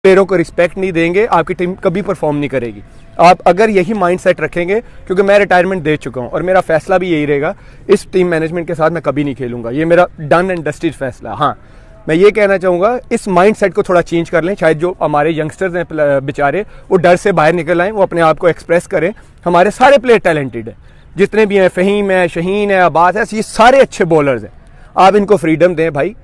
प्लेयरों को रिस्पेक्ट नहीं देंगे, आपकी टीम कभी परफॉर्म नहीं करेगी। आप अगर यही माइंडसेट रखेंगे, क्योंकि मैं रिटायरमेंट दे चुका हूं और मेरा फैसला भी यही रहेगा, इस टीम मैनेजमेंट के साथ मैं कभी नहीं खेलूंगा, ये मेरा डन एंड डस्टेड फैसला। हाँ, मैं ये कहना चाहूँगा इस माइंडसेट को थोड़ा चेंज कर लें। शायद जो हमारे यंगस्टर्स हैं बेचारे, वो डर से बाहर निकल आएँ, वो अपने आप को एक्सप्रेस करें। हमारे सारे प्लेयर टैलेंटेड हैं, जितने भी हैं, फ़हीम है, शहीन है, अब्बास है, ये सारे अच्छे बॉलर्स हैं। आप इनको फ्रीडम दें भाई,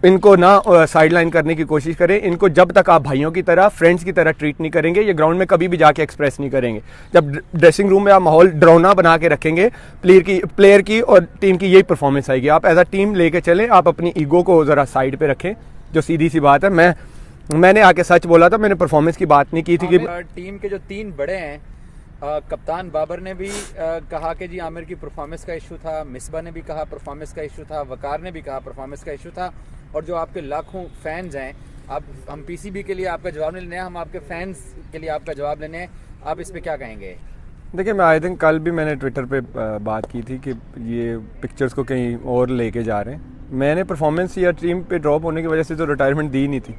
इनको ना साइड लाइन करने की कोशिश करें। इनको जब तक आप भाइयों की तरह, फ्रेंड्स की तरह ट्रीट नहीं करेंगे, ये ग्राउंड में कभी भी जाके एक्सप्रेस नहीं करेंगे। जब ड्रेसिंग रूम में आप माहौल डरावना बना के रखेंगे, प्लेयर की और टीम की यही परफॉर्मेंस आएगी। आप एज अ टीम लेके चलें, आप अपनी ईगो को ज़रा साइड पे रखें, जो सीधी सी बात है। मैंने आके सच बोला था, मैंने परफॉर्मेंस की बात नहीं की थी कि टीम के जो 3 बड़े हैं, कप्तान बाबर ने भी कहा कि जी आमिर की परफॉर्मेंस का इशू था, मिसबा ने भी कहा परफॉर्मेंस का इशू था, वकार ने भी कहा परफॉर्मेंस का इशू था, और जो आपके लाखों फैंस हैं, हम पीसीबी के लिए आपका जवाब नहीं लेने हैं, हम आपके फैंस के लिए आपका जवाब लेने हैं, आप इस पे क्या कहेंगे? देखिए, मैं आई थिंक कल भी मैंने ट्विटर पे बात की थी कि ये पिक्चर्स को कहीं और लेके जा रहे हैं। मैंने परफॉर्मेंस या टीम पे ड्रॉप होने की वजह से तो रिटायरमेंट दी नहीं थी,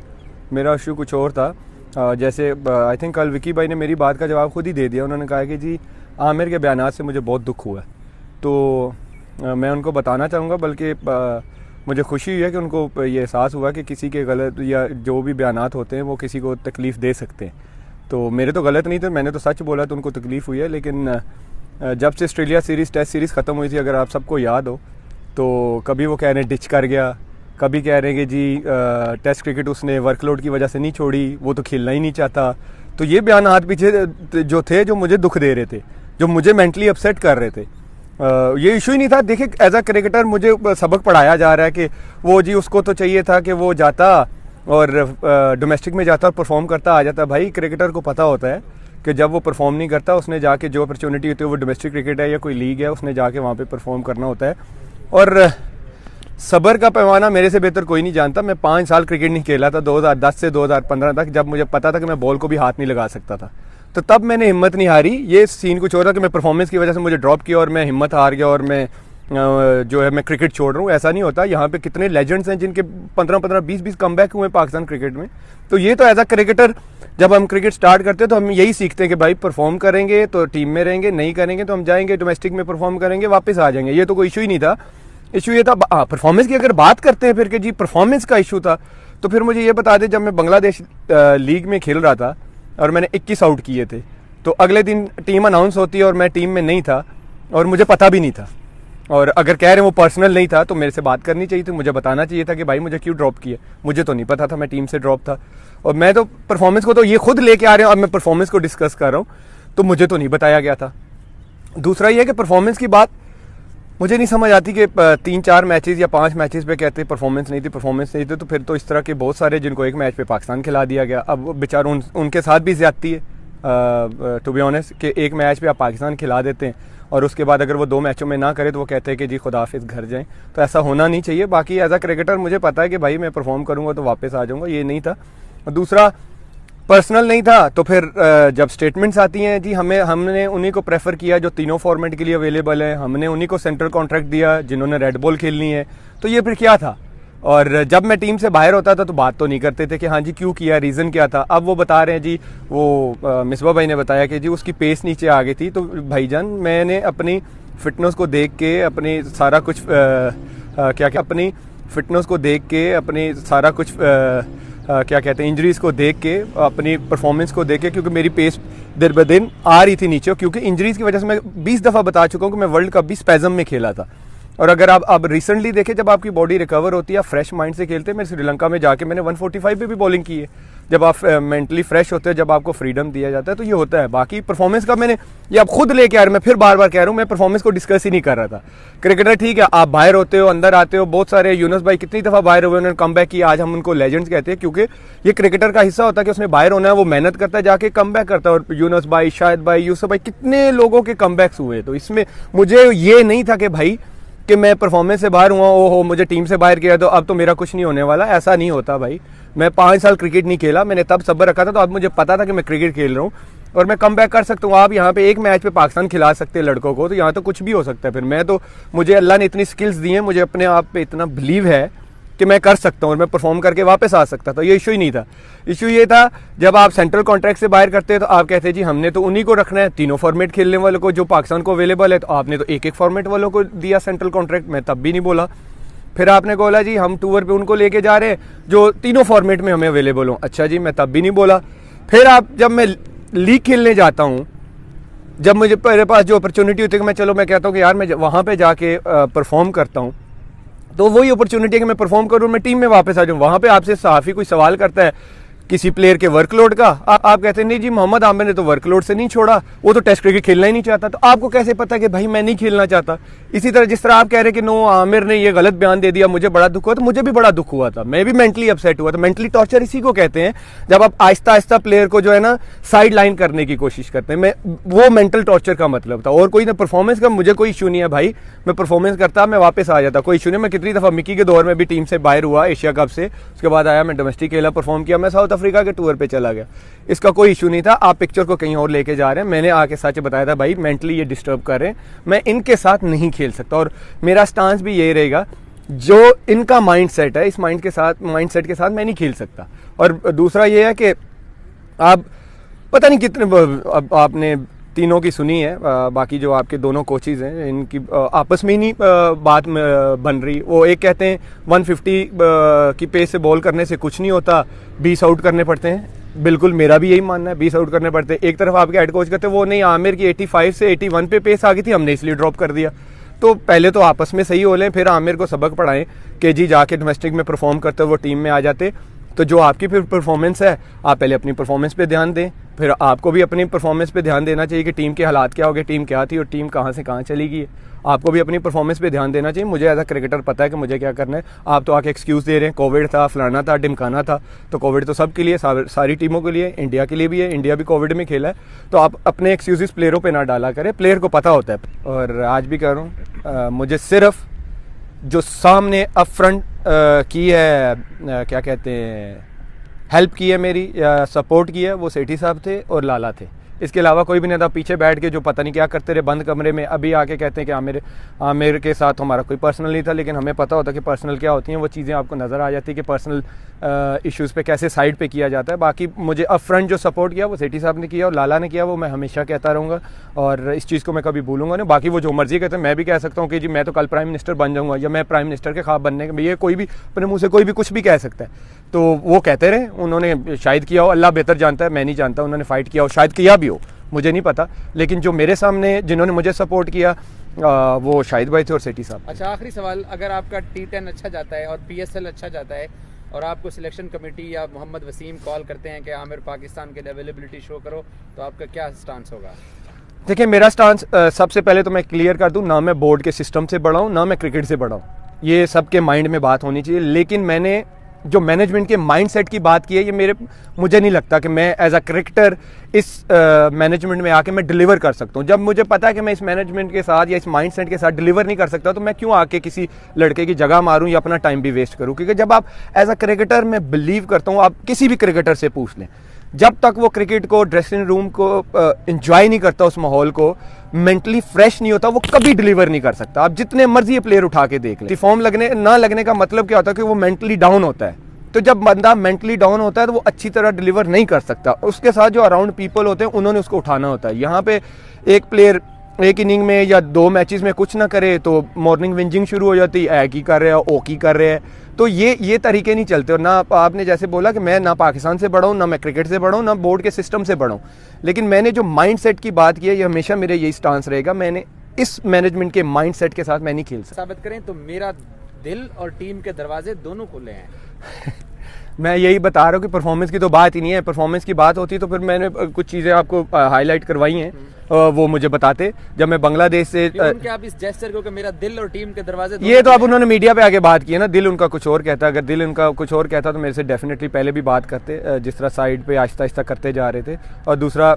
मेरा इशू कुछ और था। जैसे आई थिंक कल विकी भाई ने मेरी बात का जवाब खुद ही दे दिया। उन्होंने कहा कि जी आमिर के बयानात से मुझे बहुत दुख हुआ है, तो मैं उनको बताना चाहूँगा, बल्कि मुझे खुशी हुई है कि उनको ये एहसास हुआ कि किसी के गलत या जो भी बयानात होते हैं वो किसी को तकलीफ़ दे सकते हैं। तो मेरे तो गलत नहीं थे, मैंने तो सच बोला, तो उनको तकलीफ़ हुई है। लेकिन जब से ऑस्ट्रेलिया सीरीज़ टेस्ट सीरीज़ ख़त्म हुई थी, अगर आप सबको याद हो, तो कभी वो कह रहे हैं डिच कर गया, कभी कह रहे हैं कि जी टेस्ट क्रिकेट उसने वर्कलोड की वजह से नहीं छोड़ी, वो तो खेलना ही नहीं चाहता। तो ये बयानात पीछे जो थे, जो मुझे दुख दे रहे थे, जो मुझे मेंटली अपसेट कर रहे थे, ये इशू ही नहीं था। देखिए, एज अ क्रिकेटर मुझे सबक पढ़ाया जा रहा है कि वो जी उसको तो चाहिए था कि वो जाता और डोमेस्टिक में जाता और परफॉर्म करता आ जाता। भाई, क्रिकेटर को पता होता है कि जब वो परफॉर्म नहीं करता, उसने जाके जो अपॉर्चुनिटी होती है, वो डोमेस्टिक क्रिकेट है या कोई लीग है, उसने जाके वहाँ पे परफॉर्म करना होता है। और सब्र का पैमाना मेरे से बेहतर कोई नहीं जानता। मैं 5 साल क्रिकेट नहीं खेला था, 2010 से 2015 तक, जब मुझे पता था कि मैं बॉल को भी हाथ नहीं लगा सकता था। तो तब मैंने हिम्मत नहीं हारी। ये सीन कुछ और था कि मैं परफॉर्मेंस की वजह से मुझे ड्रॉप किया और मैं हिम्मत हार गया और मैं जो है मैं क्रिकेट छोड़ रहा हूँ। ऐसा नहीं होता। यहाँ पे कितने लेजेंड्स हैं जिनके 15-15, 20-20 कमबैक हुए पाकिस्तान क्रिकेट में। तो ये तो एज अ क्रिकेटर जब हम क्रिकेट स्टार्ट करते हैं तो हम यही सीखते हैं कि भाई परफॉर्म करेंगे तो टीम में रहेंगे, नहीं करेंगे तो हम जाएंगे डोमेस्टिक में परफॉर्म करेंगे, वापस आ जाएंगे। ये तो कोई इशू ही नहीं था। इशू ये था परफॉर्मेंस की। अगर बात करते हैं फिर कि जी परफॉर्मेंस का इशू था, तो फिर मुझे ये बता दें, जब मैं बांग्लादेश लीग में खेल रहा था और मैंने 21 आउट किए थे, तो अगले दिन टीम अनाउंस होती है और मैं टीम में नहीं था और मुझे पता भी नहीं था। और अगर कह रहे हैं वो पर्सनल नहीं था तो मेरे से बात करनी चाहिए थी, मुझे बताना चाहिए था कि भाई मुझे क्यों ड्रॉप किया। मुझे तो नहीं पता था, मैं टीम से ड्रॉप था। और मैं तो परफॉर्मेंस को तो ये खुद लेके आ रहे हैं, अब मैं परफॉर्मेंस को डिस्कस कर रहा हूँ, तो मुझे तो नहीं बताया गया था। दूसरा ये है कि परफॉर्मेंस की बात मुझे नहीं समझ आती कि 3-4 मैचेस या 5 मैचेस पे कहते परफॉर्मेंस नहीं थी, तो फिर तो इस तरह के बहुत सारे जिनको एक मैच पे पाकिस्तान खिला दिया गया। अब बेचारों उनके साथ भी ज्यादती है टू बी ऑनेस्ट, कि एक मैच पे आप पाकिस्तान खिला देते हैं और उसके बाद अगर वो 2 मैचों में ना करे तो वो कहते हैं कि जी खुदा हाफिज़ घर जाएं। तो ऐसा होना नहीं चाहिए। बाकी एज अ क्रिकेटर मुझे पता है कि भाई मैं परफॉर्म करूँगा तो वापस आ जाऊँगा, ये नहीं था। दूसरा पर्सनल नहीं था। तो फिर जब स्टेटमेंट्स आती हैं जी हमने उन्हीं को प्रेफर किया जो तीनों फॉर्मेट के लिए अवेलेबल है, हमने उन्हीं को सेंट्रल कॉन्ट्रैक्ट दिया जिन्होंने रेड बॉल खेलनी है, तो ये फिर क्या था। और जब मैं टीम से बाहर होता था तो बात तो नहीं करते थे कि हाँ जी क्यों किया, रीज़न क्या था। अब वो बता रहे हैं जी, वो मिसबा भाई ने बताया कि जी उसकी पेस नीचे आ गई थी। तो भाईजान, मैंने अपनी फिटनेस को देख के अपनी सारा कुछ अपनी फिटनेस को देख के अपनी सारा कुछ क्या कहते हैं इंजरीज को देख के, अपनी परफॉर्मेंस को देख के, क्योंकि मेरी पेस दिन ब दिन आ रही थी नीचे, क्योंकि इंजरीज की वजह से मैं 20 दफ़ा बता चुका हूँ कि मैं वर्ल्ड कप भी स्पैज़म में खेला था। और अगर आप अब रिसेंटली देखें, जब आपकी बॉडी रिकवर होती है, फ्रेश माइंड से खेलते हैं। मैं श्रीलंका में जाके मैंने 145 पे भी बॉलिंग की है। जब आप मेंटली फ्रेश होते हैं, जब आपको फ्रीडम दिया जाता है, तो ये होता है। बाकी परफॉर्मेंस का मैंने ये आप खुद लेके आ रहे, मैं फिर बार बार कह रहा हूँ, मैं परफॉर्मेंस को डिस्कस ही नहीं कर रहा था। क्रिकेटर ठीक है, आप बाहर होते हो, अंदर आते हो। बहुत सारे यूनुस भाई कितनी दफ़ा बाहर हुए, उन्होंने कम बैक किया। आज हम उनको लेजेंड्स कहते हैं, क्योंकि ये क्रिकेटर का हिस्सा होता है कि उसने बाहर होना है, वो मेहनत करता है, जाके कम बैक करता है। और यूनुस भाई, शाहिद भाई, यूसुफ भाई, कितने लोगों के कम बैक्स हुए। तो इसमें मुझे ये नहीं था कि भाई कि मैं परफॉर्मेंस से बाहर हुआ, ओहो मुझे टीम से बाहर किया तो अब तो मेरा कुछ नहीं होने वाला। ऐसा नहीं होता भाई। मैं 5 साल क्रिकेट नहीं खेला, मैंने तब सब्र रखा था, तो अब मुझे पता था कि मैं क्रिकेट खेल रहा हूँ और मैं कम बैक कर सकता हूँ। आप यहाँ पे एक मैच पे पाकिस्तान खिला सकते हैं लड़कों को, तो यहाँ तो कुछ भी हो सकता है। फिर मैं तो, मुझे अल्लाह ने इतनी स्किल्स दी हैं, मुझे अपने आप पे इतना बिलीव है कि मैं कर सकता हूँ और मैं परफॉर्म करके वापस आ सकता था। ये इशू ही नहीं था। इशू ये था जब आप सेंट्रल कॉन्ट्रैक्ट से बाहर करते हैं तो आप कहते हैं जी हमने तो उन्हीं को रखना है, तीनों फॉर्मेट खेलने वालों को जो पाकिस्तान को अवेलेबल है, तो आपने तो एक एक फॉर्मेट वालों को दिया सेंट्रल कॉन्ट्रैक्ट। मैं तब भी नहीं बोला। फिर आपने बोला जी हम टूर पे उनको लेके जा रहे हैं जो तीनों फॉर्मेट में हमें अवेलेबल हो। अच्छा जी, मैं तब भी नहीं बोला। फिर आप जब मैं लीग खेलने जाता हूँ, जब मुझे मेरे पास जो अपॉर्चुनिटी होती है कि मैं चलो मैं कहता हूँ कि यार मैं वहाँ पे जाके परफॉर्म करता हूँ, तो वही अपॉर्चुनिटी है कि मैं परफॉर्म करूँ, मैं टीम में वापस आ जाऊँ। वहाँ पे आपसे सहाफ़ी कोई सवाल करता है किसी प्लेयर के वर्कलोड का, आप कहते हैं नहीं जी मोहम्मद आमिर ने तो वर्कलोड से नहीं छोड़ा, वो तो टेस्ट क्रिकेट खेलना ही नहीं चाहता। तो आपको कैसे पता कि भाई मैं नहीं खेलना चाहता? इसी तरह जिस तरह आप कह रहे हैं कि नो आमिर ने ये गलत बयान दे दिया, मुझे बड़ा दुख हुआ, तो मुझे भी बड़ा दुख हुआ था, मैं भी मेंटली अपसेट हुआ था। मेंटली टॉर्चर इसी को कहते हैं जब आप आहिस्ता आहिस्ता प्लेयर को जो है ना साइड लाइन करने की कोशिश करते हैं। मैं वो मेंटल टॉर्चर का मतलब था, और कोई ना परफॉर्मेंस का मुझे कोई इशू नहीं है भाई, मैं परफॉर्मेंस करता मैं वापस आ जाता, कोई इशू नहीं। मैं कितनी दफ़ा मिकी के दौर में भी टीम से बाहर हुआ एशिया कप से, उसके बाद आया मैं डोमेस्टिक खेला, परफॉर्म किया, मैं साउथ अफ्रीका के टूर पे चला गया, इसका कोई इशू नहीं था। आप पिक्चर को कहीं और लेके जा रहे हैं। मैंने आके सच बताया था भाई मेंटली ये डिस्टर्ब कर रहे हैं, मैं इनके साथ नहीं खेल सकता, और मेरा स्टांस भी यही रहेगा जो इनका माइंडसेट है, इस माइंडसेट के साथ मैं नहीं खेल सकता। और दूसरा ये है कि आप पता नहीं कितने अब आपने तीनों की सुनी है, बाकी जो आपके दोनों कोचेज हैं इनकी आपस में ही नहीं बात बन रही। वो एक कहते हैं 150 की पेस से बॉल करने से कुछ नहीं होता, 20 आउट करने पड़ते हैं। बिल्कुल मेरा भी यही मानना है, 20 आउट करने पड़ते हैं। एक तरफ आपके हेड कोच कहते हैं वो नहीं आमिर की 85 से 81 पे पेस आ गई थी, हमने इसलिए ड्रॉप कर दिया। तो पहले तो आपस में सही हो लें, फिर आमिर को सबक पढ़ाएं कि जी जाके डोमेस्टिक में परफॉर्म करते वो टीम में आ जाते। तो जो आपकी फिर परफॉर्मेंस है, आप पहले अपनी परफॉर्मेंस पे ध्यान दें, फिर आपको भी अपनी परफॉर्मेंस पे ध्यान देना चाहिए कि टीम के हालात क्या हो गए, टीम क्या थी और टीम कहाँ से कहाँ चली गई। आपको भी अपनी परफॉर्मेंस पे ध्यान देना चाहिए। मुझे एज अ क्रिकेटर पता है कि मुझे क्या करना है। आप तो आके एक्सक्यूज़ दे रहे हैं, कोविड था, फलाना था, ढिमकाना था। तो कोविड तो सबके लिए, सारी टीमों के लिए, इंडिया के लिए भी है, इंडिया भी कोविड में खेला है। तो आप अपने एक्सक्यूज़ प्लेयरों पर ना डाला करें, प्लेयर को पता होता है। और आज भी कह रहा हूँ, मुझे सिर्फ जो सामने अप फ्रंट की है, क्या कहते हैं, हेल्प की है मेरी या सपोर्ट की है, वो सेठी साहब थे और लाला थे। इसके अलावा कोई भी नहीं था। पीछे बैठ के जो पता नहीं क्या करते रहे बंद कमरे में, अभी आके कहते हैं कि आमिर के साथ हमारा कोई पर्सनल नहीं था, लेकिन हमें पता होता कि पर्सनल क्या होती हैं, वो चीज़ें आपको नज़र आ जाती है कि पर्सनल इश्यूज़ पे कैसे साइड पे किया जाता है। बाकी मुझे अप फ्रंट जो सपोर्ट किया वो सेठी साहब ने किया और लाला ने किया, वो मैं हमेशा कहता रहूँगा और इस चीज़ को मैं कभी भूलूंगा नहीं। बाकी वो जो मर्जी कहते हैं, मैं भी कह सकता हूँ कि जी मैं तो कल प्राइम मिनिस्टर बन जाऊँगा या मैं प्राइम मिनिस्टर के ख्वाब बनने के, ये कोई भी अपने मुँह से कोई भी कुछ भी कह सकता है। तो वो कहते रहे, उन्होंने शायद किया हो, अल्लाह बेहतर जानता है, मैं नहीं जानता। उन्होंने फाइट किया हो, शायद किया भी हो, मुझे नहीं पता। लेकिन जो मेरे सामने जिन्होंने मुझे सपोर्ट किया वो शाहिद भाई थे और सेठी साहब। अच्छा, आखिरी सवाल, अगर आपका T10 अच्छा जाता है और PSL अच्छा जाता है और आपको सिलेक्शन कमेटी या मोहम्मद वसीम कॉल करते हैं कि आमिर पाकिस्तान के लिए अवेलेबिलिटी शो करो, तो आपका क्या स्टांस होगा? देखिए मेरा स्टांस सबसे पहले तो मैं क्लियर कर दूं, ना मैं बोर्ड के सिस्टम से बड़ा हूं, ना मैं क्रिकेट से बड़ा हूं। ये सबके माइंड में बात होनी चाहिए। लेकिन मैंने जो मैनेजमेंट के माइंडसेट की बात की है, ये मुझे नहीं लगता कि मैं एज अ क्रिकेटर इस मैनेजमेंट में आके मैं डिलीवर कर सकता हूँ। जब मुझे पता है कि मैं इस मैनेजमेंट के साथ या इस माइंडसेट के साथ डिलीवर नहीं कर सकता, तो मैं क्यों आके किसी लड़के की जगह मारूं या अपना टाइम भी वेस्ट करूं? क्योंकि जब आप एज अ क्रिकेटर, मैं बिलीव करता हूँ, आप किसी भी क्रिकेटर से पूछ लें, जब तक वो क्रिकेट को, ड्रेसिंग रूम को एंजॉय नहीं करता, उस माहौल को मेंटली फ्रेश नहीं होता, वो कभी डिलीवर नहीं कर सकता। आप जितने मर्जी प्लेयर उठा के देख लें, फॉर्म लगने ना लगने का मतलब क्या होता है कि वो मेंटली डाउन होता है। तो जब बंदा मेंटली डाउन होता है तो वो अच्छी तरह डिलीवर नहीं कर सकता। उसके साथ जो अराउंड पीपल होते हैं उन्होंने उसको उठाना होता है। यहाँ पे एक प्लेयर एक इनिंग में या 2 मैचेस में कुछ ना करे तो मॉर्निंग विंजिंग शुरू हो जाती है, की कर रहे हैं, ओ की कर रहे हैं। तो ये तरीके नहीं चलते। और ना आपने जैसे बोला कि मैं ना पाकिस्तान से बड़ा हूँ, ना मैं क्रिकेट से बड़ा हूँ, ना बोर्ड के सिस्टम से बड़ा हूँ, लेकिन मैंने जो माइंडसेट की बात की है, ये हमेशा मेरे यही स्टांस रहेगा। मैंने इस मैनेजमेंट के माइंडसेट के साथ मैं नहीं खेल सकता। साबित करें तो मेरा दिल और टीम के दरवाजे दोनों खुले हैं। मैं यही बता रहा हूँ कि परफॉर्मेंस की तो बात ही नहीं है। परफॉर्मेंस की बात होती तो फिर मैंने कुछ चीज़ें आपको हाईलाइट करवाई हैं, वो मुझे बताते। जब मैं बांग्लादेश से क्या आप इस जेस्चर को कि मेरा दिल और टीम के दरवाजे, ये तो अब उन्होंने मीडिया पे आके बात की है ना, दिल उनका कुछ और कहता। अगर दिल उनका कुछ और कहता तो मेरे से डेफिनेटली पहले भी बात करते, जिस तरह साइड पे आहिस्ता आहिस्ता करते जा रहे थे। और दूसरा,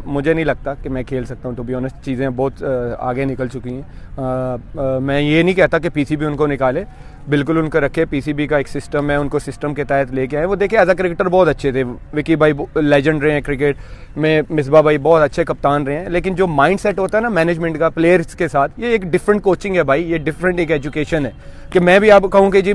मुझे नहीं लगता कि मैं खेल सकता हूँ। टू बी ऑनेस्ट, चीज़ें बहुत आगे निकल चुकी हैं। मैं ये नहीं कहता कि पीसीबी उनको निकाले, बिल्कुल उनको रखे। पीसीबी का एक सिस्टम है, उनको सिस्टम के तहत लेके आए। वो देखिए एज अ क्रिकेटर बहुत अच्छे थे, विकी भाई लेजेंड रहे हैं क्रिकेट में, मिसबा भाई बहुत अच्छे कप्तान रहे हैं, लेकिन जो माइंड सेट होता है ना मैनेजमेंट का प्लेयर्स के साथ, ये एक डिफरेंट कोचिंग है भाई, ये डिफरेंट एक एजुकेशन है। कि मैं भी आप कहूँ कि जी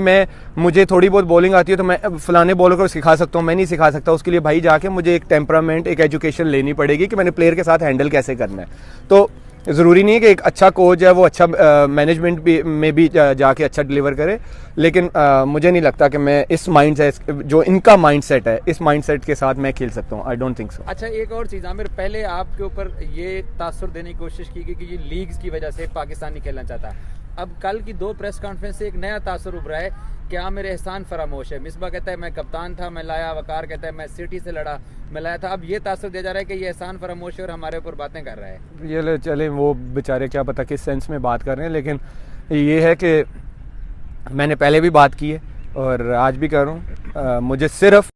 मुझे थोड़ी बहुत बॉलिंग आती है तो मैं फलाने बॉलर को सिखा सकता हूँ, मैं नहीं सिखा सकता। उसके लिए भाई जाके मुझे एक टेम्परामेंट, एक एजुकेशन लेनी पड़ेगी कि मैंने प्लेयर के साथ हैंडल कैसे करना है। तो ज़रूरी नहीं है कि एक अच्छा कोच है वो अच्छा मैनेजमेंट भी में भी जाके अच्छा डिलीवर करे, लेकिन मुझे नहीं लगता कि मैं इस माइंड सेट, जो इनका माइंड सेट है, इस माइंड सेट के साथ मैं खेल सकता हूँ। I don't think so. अच्छा, एक और चीज़ आमिर, पहले आपके ऊपर ये तासुर देने की कोशिश की गई कि ये लीग्स की वजह से पाकिस्तान नहीं खेलना चाहता। अब कल की 2 प्रेस कॉन्फ्रेंस से एक नया तासुर उभरा है कि आमिर एहसान फरामोश है। मिसबा कहता है मैं कप्तान था, मैं लाया। वकार कहता है मैं सिटी से लड़ा, मैं लाया था। अब ये तासुर दिया जा रहा है कि ये एहसान फरामोश है और हमारे ऊपर बातें कर रहा है। ये चले वो बेचारे क्या पता किस सेंस में बात कर रहे हैं, लेकिन ये है कि मैंने पहले भी बात की है और आज भी कर रहा हूँ। मुझे सिर्फ